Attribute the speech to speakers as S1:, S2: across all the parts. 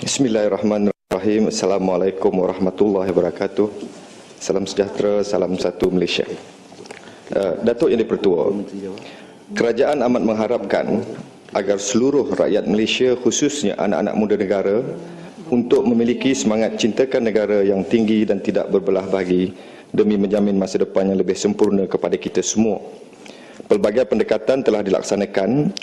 S1: Bismillahirrahmanirrahim. Assalamualaikum warahmatullahi wabarakatuh. Salam sejahtera, salam satu Malaysia. Datuk Yang di-Pertua, kerajaan amat mengharapkan agar seluruh rakyat Malaysia, khususnya anak-anak muda negara, untuk memiliki semangat cintakan negara yang tinggi dan tidak berbelah bagi demi menjamin masa depan yang lebih sempurna kepada kita semua. Pelbagai pendekatan telah dilaksanakan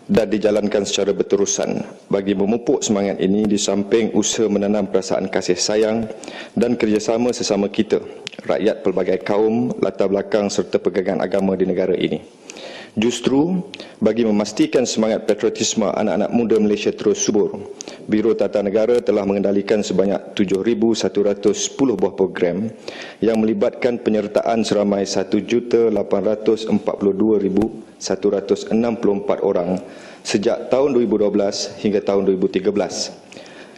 S1: dan dijalankan secara berterusan bagi memupuk semangat ini di samping usaha menanam perasaan kasih sayang dan kerjasama sesama kita, rakyat pelbagai kaum, latar belakang serta pegangan agama di negara ini. Justru, bagi memastikan semangat patriotisme anak-anak muda Malaysia terus subur, Biro Tata Negara telah mengendalikan sebanyak 7,110 buah program yang melibatkan penyertaan seramai 1,842,164 orang sejak tahun 2012 hingga tahun 2013.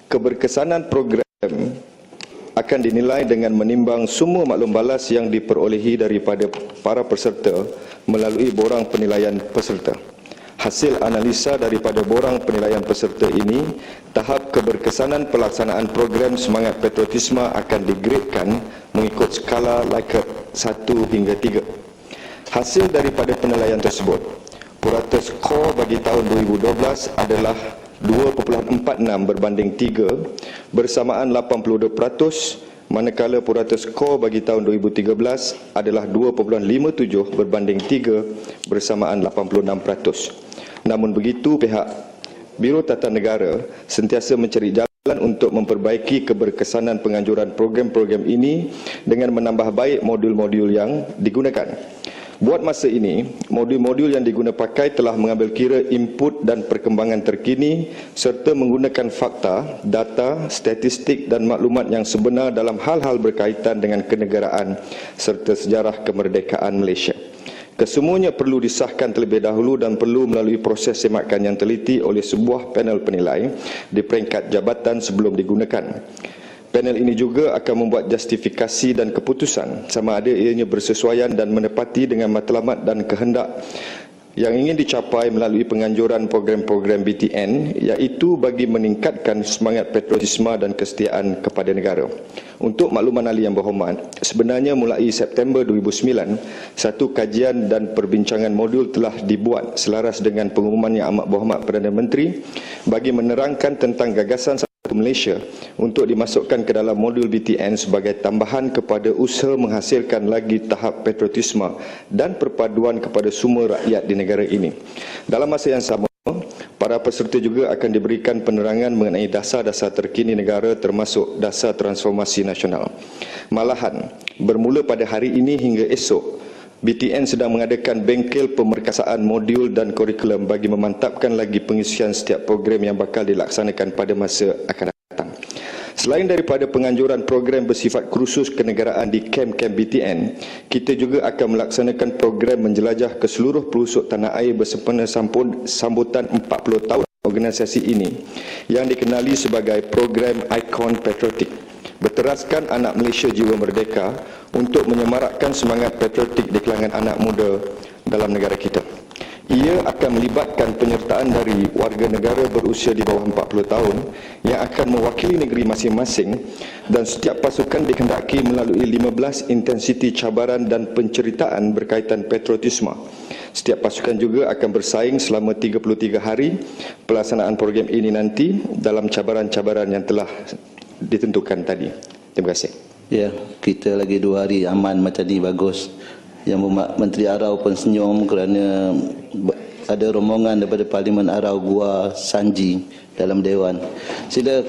S1: Keberkesanan program akan dinilai dengan menimbang semua maklum balas yang diperolehi daripada para peserta melalui borang penilaian peserta. Hasil analisa daripada borang penilaian peserta ini, tahap keberkesanan pelaksanaan program semangat patriotisme akan digradekan mengikut skala Likert 1 hingga 3. Hasil daripada penilaian tersebut, purata skor bagi tahun 2012 adalah 2.46 berbanding 3 bersamaan 82%, manakala purata skor bagi tahun 2013 adalah 2.57 berbanding 3 bersamaan 86%. Namun begitu, pihak Biro Tata Negara sentiasa mencari jalan untuk memperbaiki keberkesanan penganjuran program-program ini dengan menambah baik modul-modul yang digunakan. Buat masa ini, modul-modul yang digunakan pakai telah mengambil kira input dan perkembangan terkini serta menggunakan fakta, data, statistik dan maklumat yang sebenar dalam hal-hal berkaitan dengan kenegaraan serta sejarah kemerdekaan Malaysia. Kesemuanya perlu disahkan terlebih dahulu dan perlu melalui proses semakan yang teliti oleh sebuah panel penilai di peringkat jabatan sebelum digunakan. Panel ini juga akan membuat justifikasi dan keputusan sama ada ianya bersesuaian dan menepati dengan matlamat dan kehendak yang ingin dicapai melalui penganjuran program-program BTN, iaitu bagi meningkatkan semangat patriotisme dan kesetiaan kepada negara. Untuk makluman ahli yang berhormat, sebenarnya mulai September 2009, satu kajian dan perbincangan modul telah dibuat selaras dengan pengumuman yang amat berhormat Perdana Menteri bagi menerangkan tentang gagasan Malaysia untuk dimasukkan ke dalam modul BTN sebagai tambahan kepada usaha menghasilkan lagi tahap patriotisme dan perpaduan kepada semua rakyat di negara ini. Dalam masa yang sama, para peserta juga akan diberikan penerangan mengenai dasar-dasar terkini negara termasuk dasar transformasi nasional. Malahan, bermula pada hari ini hingga esok, BTN sedang mengadakan bengkel pemerkasaan modul dan kurikulum bagi memantapkan lagi pengisian setiap program yang bakal dilaksanakan pada masa akan datang. Selain daripada penganjuran program bersifat kursus kenegaraan di kem-kem BTN, kita juga akan melaksanakan program menjelajah ke seluruh pelosok tanah air bersempena sambutan 40 tahun organisasi ini yang dikenali sebagai program Ikon Patriotik. Berteraskan anak Malaysia jiwa merdeka untuk menyemarakkan semangat patriotik di kalangan anak muda dalam negara kita. Ia akan melibatkan penyertaan dari warga negara berusia di bawah 40 tahun yang akan mewakili negeri masing-masing dan setiap pasukan dikehendaki melalui 15 intensiti cabaran dan penceritaan berkaitan patriotisme. Setiap pasukan juga akan bersaing selama 33 hari pelaksanaan program ini nanti dalam cabaran-cabaran yang telah ditentukan tadi. Terima kasih.
S2: Ya, kita lagi 2 hari aman macam ni, bagus. Yang Menteri Arau pun senyum kerana ada rombongan daripada Parlimen Arau Gua Sanji dalam Dewan. Sila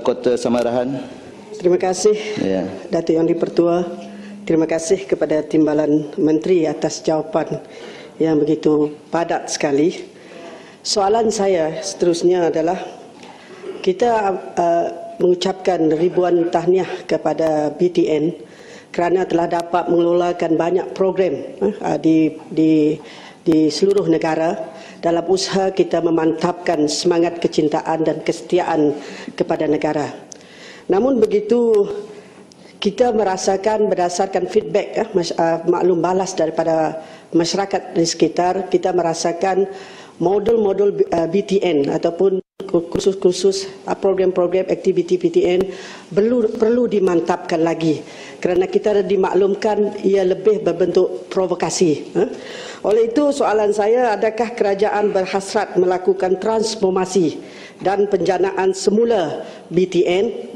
S2: Kota Samarahan.
S3: Terima kasih,
S2: ya,
S3: Datuk Yang di-Pertua. Terima kasih kepada Timbalan Menteri atas jawapan yang begitu padat sekali. Soalan saya seterusnya adalah kita mengucapkan ribuan tahniah kepada BTN kerana telah dapat mengelolakan banyak program di seluruh negara dalam usaha kita memantapkan semangat kecintaan dan kesetiaan kepada negara. Namun begitu, kita merasakan berdasarkan feedback maklum balas daripada masyarakat di sekitar, kita merasakan modul-modul BTN ataupun kursus-kursus, program-program aktiviti PTN perlu dimantapkan lagi kerana kita dimaklumkan ia lebih berbentuk provokasi. Oleh itu soalan saya, adakah kerajaan berhasrat melakukan transformasi dan penjanaan semula BTN,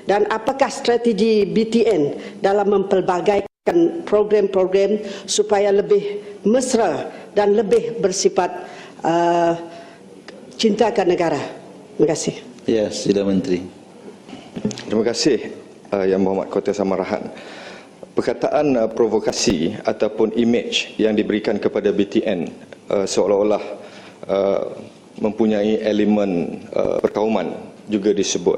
S3: dan apakah strategi BTN dalam mempelbagaikan program-program supaya lebih mesra dan lebih bersifat cintakan negara? Terima kasih.
S2: Ya, sila Menteri.
S1: Terima kasih Yang Berhormat Kota Samarahan. Perkataan provokasi ataupun imej yang diberikan kepada BTN seolah-olah mempunyai elemen perkauman juga disebut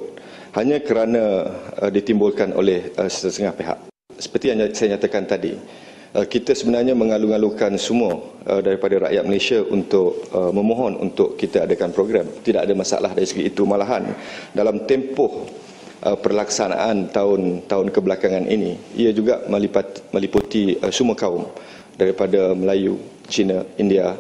S1: hanya kerana ditimbulkan oleh setengah pihak. Seperti yang saya nyatakan tadi, kita sebenarnya mengalu-alukan semua daripada rakyat Malaysia untuk memohon untuk kita adakan program. Tidak ada masalah dari segi itu. Malahan dalam tempoh perlaksanaan tahun-tahun kebelakangan ini, ia juga meliputi semua kaum daripada Melayu, Cina, India,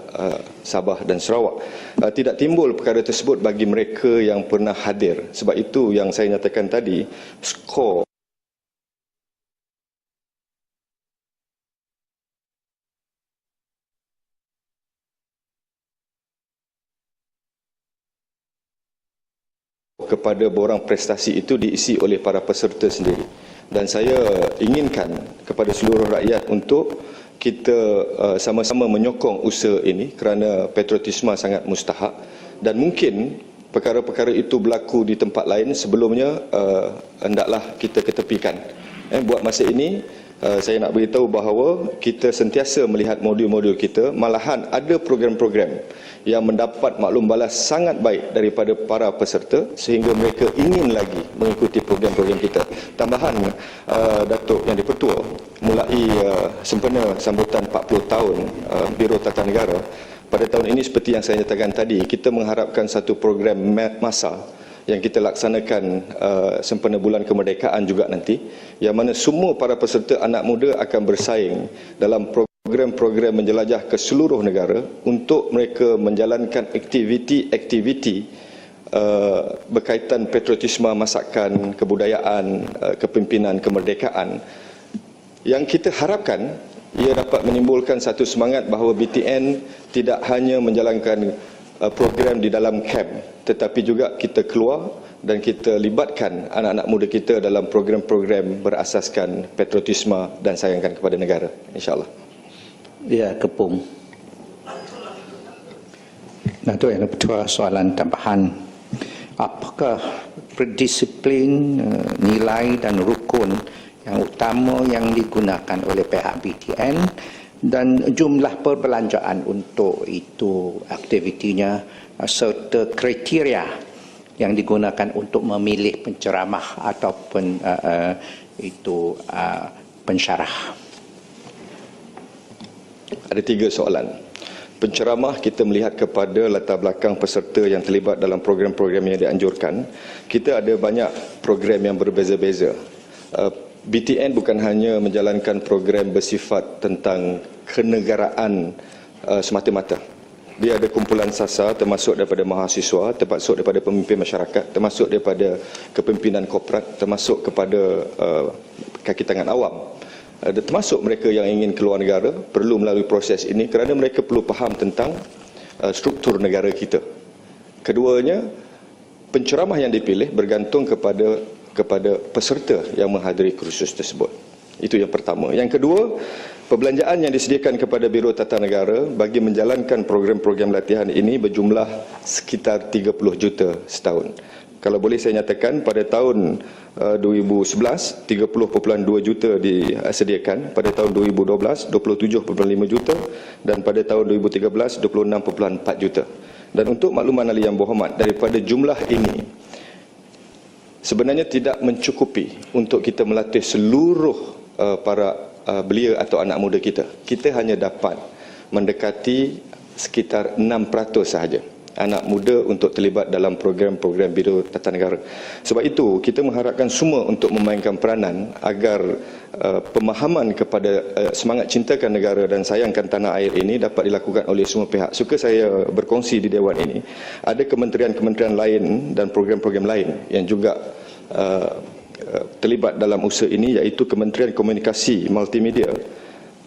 S1: Sabah dan Sarawak. Tidak timbul perkara tersebut bagi mereka yang pernah hadir. Sebab itu yang saya nyatakan tadi, skor kepada borang prestasi itu diisi oleh para peserta sendiri. Dan saya inginkan kepada seluruh rakyat untuk kita sama-sama menyokong usaha ini kerana patriotisme sangat mustahak, dan mungkin perkara-perkara itu berlaku di tempat lain sebelumnya, hendaklah kita ketepikan. Buat masa ini, saya nak beritahu bahawa kita sentiasa melihat modul-modul kita, malahan ada program-program yang mendapat maklum balas sangat baik daripada para peserta sehingga mereka ingin lagi mengikuti program-program kita. Tambahan, Datuk Yang di-Pertua, mulai sempena sambutan 40 tahun Biro Tata Negara, pada tahun ini seperti yang saya nyatakan tadi, kita mengharapkan satu program massa yang kita laksanakan sempena bulan kemerdekaan juga nanti, yang mana semua para peserta anak muda akan bersaing dalam program-program menjelajah ke seluruh negara untuk mereka menjalankan aktiviti-aktiviti berkaitan patriotisme, masakan, kebudayaan, kepimpinan, kemerdekaan, yang kita harapkan ia dapat menimbulkan satu semangat bahawa BTN tidak hanya menjalankan program di dalam kamp, tetapi juga kita keluar dan kita libatkan anak-anak muda kita dalam program-program berasaskan patriotisme dan sayangkan kepada negara, insya-Allah.
S2: Ya, Kepung.
S4: Datuk Yang Di-Pertua, soalan tambahan. Apakah disiplin, nilai dan rukun yang utama yang digunakan oleh pihak BTN dan jumlah perbelanjaan untuk itu aktivitinya serta kriteria yang digunakan untuk memilih penceramah ataupun pensyarah?
S1: Ada 3 soalan. Penceramah, kita melihat kepada latar belakang peserta yang terlibat dalam program-program yang dianjurkan. Kita ada banyak program yang berbeza-beza. BTN bukan hanya menjalankan program bersifat tentang kenegaraan semata-mata. Dia ada kumpulan sasar termasuk daripada mahasiswa, termasuk daripada pemimpin masyarakat, termasuk daripada kepimpinan korporat, termasuk kepada kaki tangan awam. Termasuk mereka yang ingin keluar negara perlu melalui proses ini kerana mereka perlu faham tentang struktur negara kita. Keduanya, penceramah yang dipilih bergantung kepada peserta yang menghadiri kursus tersebut. Itu yang pertama. Yang kedua, perbelanjaan yang disediakan kepada Biro Tata Negara bagi menjalankan program-program latihan ini berjumlah sekitar 30 juta setahun. Kalau boleh saya nyatakan, pada tahun 2011, 30.2 juta disediakan. Pada tahun 2012, 27.5 juta. Dan pada tahun 2013, 26.4 juta. Dan untuk makluman ahli yang berhormat, daripada jumlah ini, sebenarnya tidak mencukupi untuk kita melatih seluruh para belia atau anak muda kita. Kita hanya dapat mendekati sekitar 6% sahaja. anak muda untuk terlibat dalam program-program Biro Tata Negara. Sebab itu, kita mengharapkan semua untuk memainkan peranan agar pemahaman kepada semangat cintakan negara dan sayangkan tanah air ini dapat dilakukan oleh semua pihak. Suka saya berkongsi di Dewan ini, ada kementerian-kementerian lain dan program-program lain yang juga terlibat dalam usaha ini, iaitu Kementerian Komunikasi Multimedia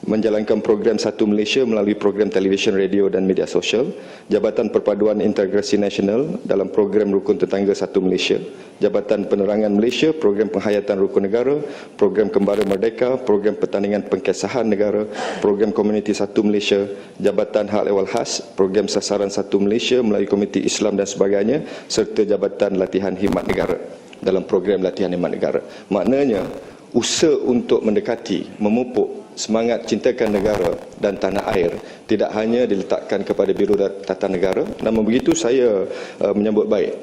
S1: menjalankan program Satu Malaysia melalui program televisyen, radio dan media sosial, Jabatan Perpaduan Integrasi Nasional dalam program Rukun Tetangga Satu Malaysia, Jabatan Penerangan Malaysia, program Penghayatan Rukun Negara, program Kembara Merdeka, program Pertandingan Pengkesahan Negara, program Komuniti Satu Malaysia, Jabatan Hal Ehwal Khas, program Sasaran Satu Malaysia melalui Komiti Islam dan sebagainya, serta Jabatan Latihan Khidmat Negara dalam program Latihan Khidmat Negara. Maknanya, usaha untuk mendekati, memupuk semangat cintakan negara dan tanah air tidak hanya diletakkan kepada Biro Tata Negara. Namun begitu, saya menyambut baik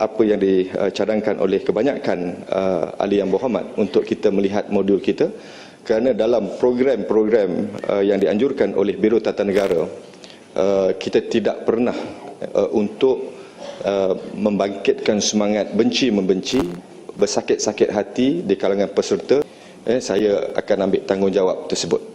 S1: apa yang dicadangkan oleh kebanyakan ahli yang berhormat untuk kita melihat modul kita, kerana dalam program-program yang dianjurkan oleh Biro Tata Negara, kita tidak pernah untuk membangkitkan semangat benci-membenci, bersakit-sakit hati di kalangan peserta. Saya akan ambil tanggungjawab tersebut.